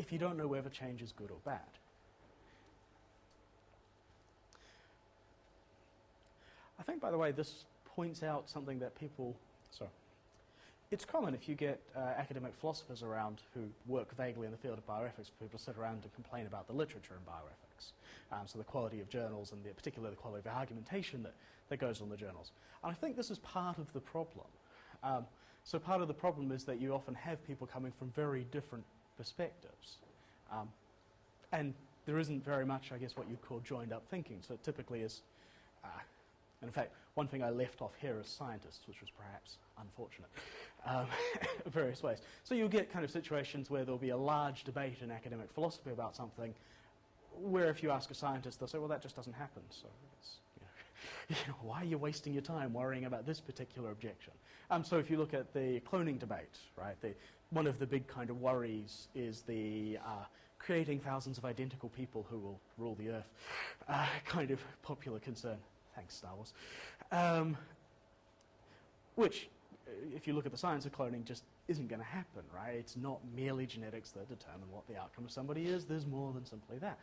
if you don't know whether change is good or bad. I think, by the way, this points out something that people... It's common if you get academic philosophers around who work vaguely in the field of bioethics for people to sit around and complain about the literature in bioethics. So the quality of journals and particularly the quality of argumentation that goes on the journals. And I think this is part of the problem. So part of the problem is that you often have people coming from very different perspectives. And there isn't very much, I guess, what you'd call joined-up thinking. So it typically is... and in fact, one thing I left off here is scientists, which was perhaps unfortunate in various ways. So you'll get kind of situations where there'll be a large debate in academic philosophy about something, where if you ask a scientist, they'll say, well, that just doesn't happen. So it's, why are you wasting your time worrying about this particular objection? So if you look at the cloning debate, right, one of the big kind of worries is the creating thousands of identical people who will rule the earth kind of popular concern. Thanks, Star Wars. Which, if you look at the science of cloning, just isn't going to happen, right? It's not merely genetics that determine what the outcome of somebody is. There's more than simply that.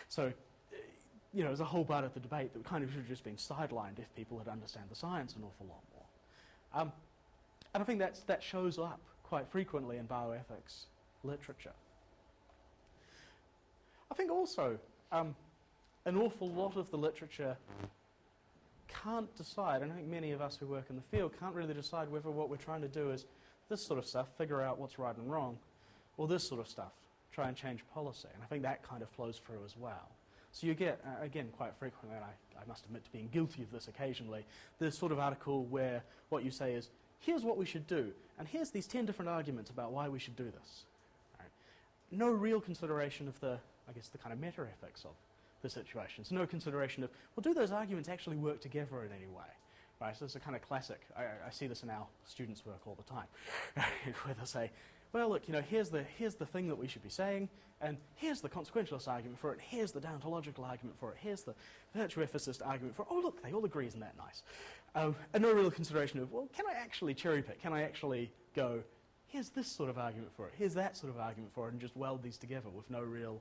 So, there's a whole part of the debate that kind of should have just been sidelined if people had understood the science an awful lot more. And I think that shows up quite frequently in bioethics literature. I think also an awful lot of the literature can't decide, and I think many of us who work in the field can't really decide whether what we're trying to do is this sort of stuff, figure out what's right and wrong, or this sort of stuff, try and change policy. And I think that kind of flows through as well. So you get, again, quite frequently, and I must admit to being guilty of this occasionally, this sort of article where what you say is, here's what we should do, and here's these 10 different arguments about why we should do this. Right? No real consideration of the kind of meta-ethics of the situation. So no consideration of, well, do those arguments actually work together in any way? Right, so it's a kind of classic. I see this in our students' work all the time, where they'll say, well, look, here's the thing that we should be saying, and here's the consequentialist argument for it, here's the deontological argument for it, here's the virtue ethicist argument for it. Oh, look, they all agree, isn't that nice? And no real consideration of, well, can I actually cherry pick? Can I actually go, here's this sort of argument for it, here's that sort of argument for it, and just weld these together with no real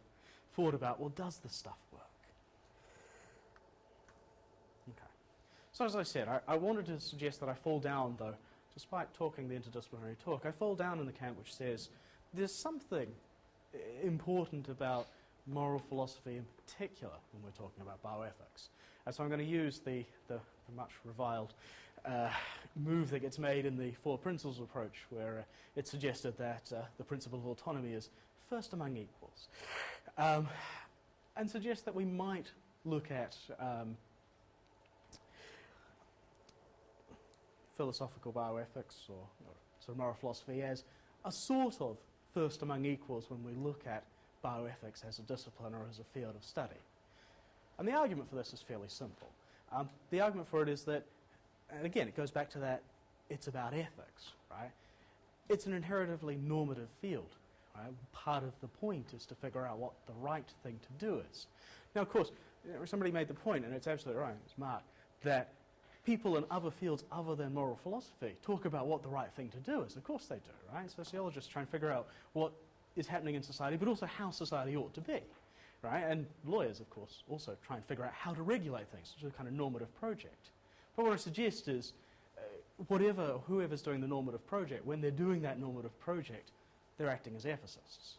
thought about, well, does this stuff work? Okay. So as I said, I wanted to suggest that I fall down, though, despite talking the interdisciplinary talk, I fall down in the camp which says there's something important about moral philosophy in particular when we're talking about bioethics. And so I'm going to use the much reviled move that gets made in the Four Principles approach, where it's suggested that the principle of autonomy is first among equals, and suggest that we might look at philosophical bioethics or sort of moral philosophy as a sort of first among equals when we look at bioethics as a discipline or as a field of study. And the argument for this is fairly simple. The argument for it is that, and again, it goes back to that, it's about ethics, right? It's an inherently normative field, right? Part of the point is to figure out what the right thing to do is. Now, of course, somebody made the point, and it's absolutely right, it's Mark, that people in other fields other than moral philosophy talk about what the right thing to do is. Of course they do, right? Sociologists try and figure out what is happening in society, but also how society ought to be, right? And lawyers, of course, also try and figure out how to regulate things, which is a kind of normative project. But what I suggest is whoever's doing the normative project, when they're doing that normative project, they're acting as ethicists.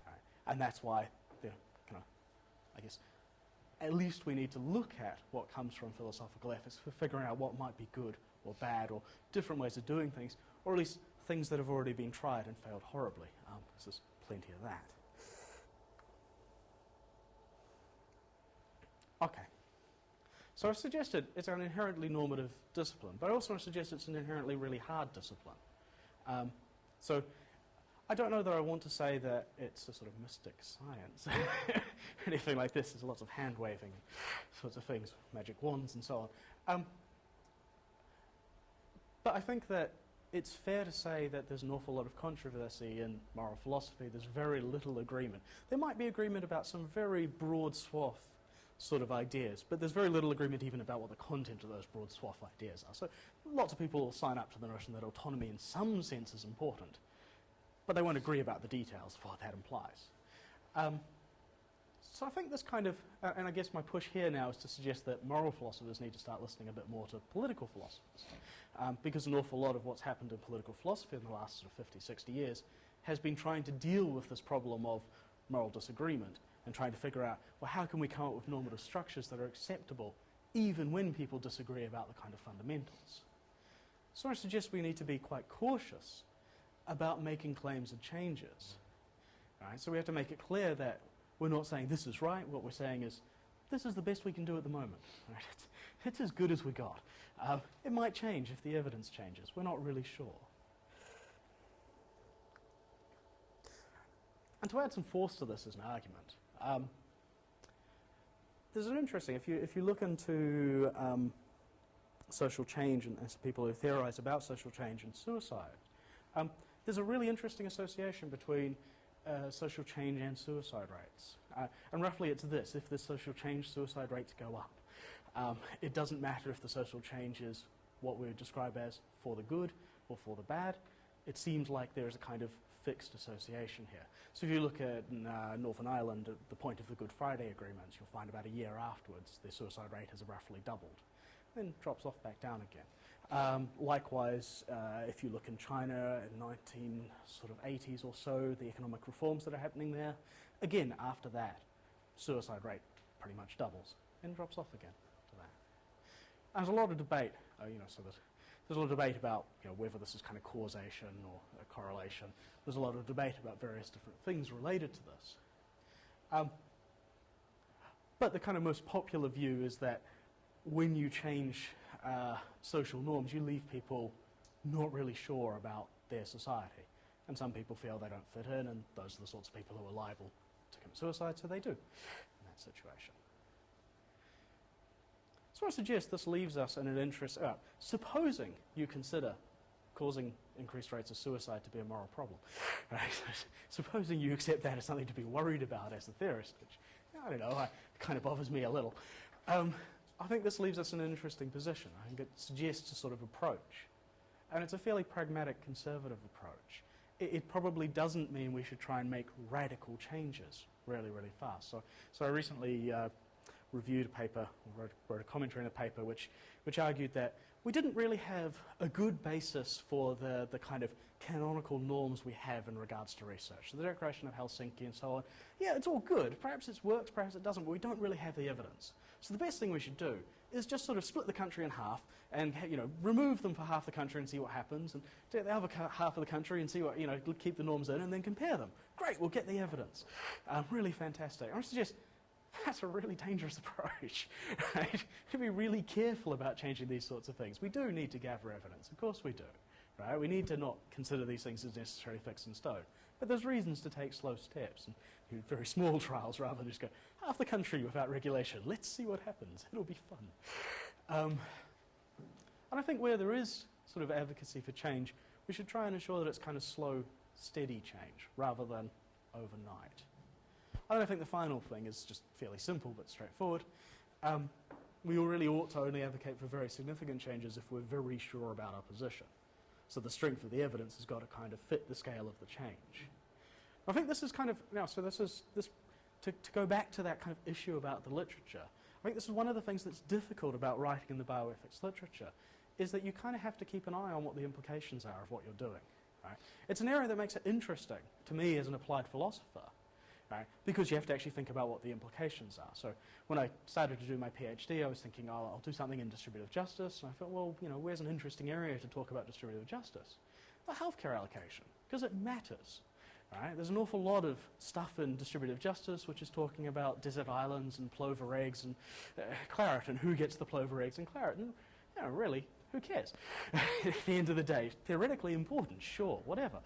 Right? And that's why they're kind of, I guess, at least we need to look at what comes from philosophical ethics for figuring out what might be good or bad or different ways of doing things, or at least things that have already been tried and failed horribly, because there's plenty of that. Okay. So I've suggested it's an inherently normative discipline, but I also suggest it's an inherently really hard discipline. So I don't know that I want to say that it's a sort of mystic science, anything like this. There's lots of hand-waving sorts of things, magic wands and so on. But I think that it's fair to say that there's an awful lot of controversy in moral philosophy. There's very little agreement. There might be agreement about some very broad swath sort of ideas, but there's very little agreement even about what the content of those broad swath ideas are. So lots of people sign up to the notion that autonomy in some sense is important. but they won't agree about the details of what that implies. So I think this kind of, and I guess my push here now is to suggest that moral philosophers need to start listening a bit more to political philosophers, because an awful lot of what's happened in political philosophy in the last sort of 50, 60 years has been trying to deal with this problem of moral disagreement and trying to figure out, well, how can we come up with normative structures that are acceptable even when people disagree about the kind of fundamentals? So I suggest we need to be quite cautious about making claims and changes. Right? So we have to make it clear that we're not saying this is right. What we're saying is this is the best we can do at the moment. Right? It's as good as we got. It might change if the evidence changes. We're not really sure. And to add some force to this as an argument, there's an interesting, if you look into social change and people who theorize about social change and suicide, there's a really interesting association between social change and suicide rates. And roughly it's this: if the social change, suicide rates go up. It doesn't matter if the social change is what we would describe as for the good or for the bad. It seems like there is a kind of fixed association here. So if you look at Northern Ireland, at the point of the Good Friday agreements, you'll find about a year afterwards the suicide rate has roughly doubled, then drops off back down again. Likewise, if you look in China in 1980s or so, the economic reforms that are happening there, again, after that, suicide rate pretty much doubles and drops off again to that. There's a lot of debate, there's a lot of debate about whether this is kind of causation or a correlation. There's a lot of debate about various different things related to this. But the kind of most popular view is that when you change social norms, you leave people not really sure about their society. And some people feel they don't fit in, and those are the sorts of people who are liable to commit suicide, so they do in that situation. So I suggest this leaves us in an interest, supposing you consider causing increased rates of suicide to be a moral problem, right? Supposing you accept that as something to be worried about as a theorist, which, I don't know, kind of bothers me a little. I think this leaves us in an interesting position. I think it suggests a sort of approach. And it's a fairly pragmatic, conservative approach. It probably doesn't mean we should try and make radical changes really, really fast. So I recently reviewed a paper, wrote a commentary in a paper which argued that we didn't really have a good basis for the kind of canonical norms we have in regards to research. So the Declaration of Helsinki and so on, yeah, it's all good. Perhaps it works, perhaps it doesn't, but we don't really have the evidence. So the best thing we should do is just sort of split the country in half and remove them for half the country and see what happens, and take the other half of the country and see what, keep the norms in and then compare them. Great, we'll get the evidence. Really fantastic. I suggest that's a really dangerous approach. Right? To be really careful about changing these sorts of things. We do need to gather evidence, of course we do. Right? We need to not consider these things as necessarily fixed in stone. But there's reasons to take slow steps and do very small trials rather than just go half the country without regulation. Let's see what happens. It'll be fun. And I think where there is sort of advocacy for change, we should try and ensure that it's kind of slow, steady change rather than overnight. And I think the final thing is just fairly simple but straightforward. We really ought to only advocate for very significant changes if we're very sure about our position. So the strength of the evidence has got to kind of fit the scale of the change. I think this is kind of, to go back to that kind of issue about the literature, I think this is one of the things that's difficult about writing in the bioethics literature, is that you kind of have to keep an eye on what the implications are of what you're doing. Right? It's an area that makes it interesting to me as an applied philosopher, right? Because you have to actually think about what the implications are. So when I started to do my PhD, I was thinking, I'll do something in distributive justice. And I thought, well, where's an interesting area to talk about distributive justice? The healthcare allocation, because it matters. Right? There's an awful lot of stuff in distributive justice which is talking about desert islands and plover eggs and claret and who gets the plover eggs and claret. And really, who cares? At the end of the day, theoretically important, sure, whatever.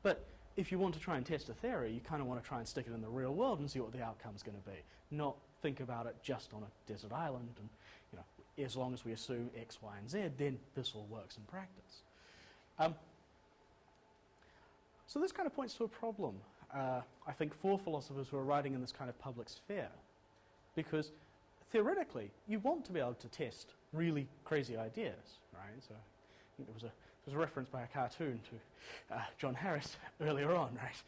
But if you want to try and test a theory, you kind of want to try and stick it in the real world and see what the outcome's going to be. Not think about it just on a desert island and, as long as we assume X, Y, and Z, then this all works in practice. So this kind of points to a problem, I think, for philosophers who are writing in this kind of public sphere. Because theoretically, you want to be able to test really crazy ideas, right? So I think there was was referenced by a cartoon to John Harris earlier on, right?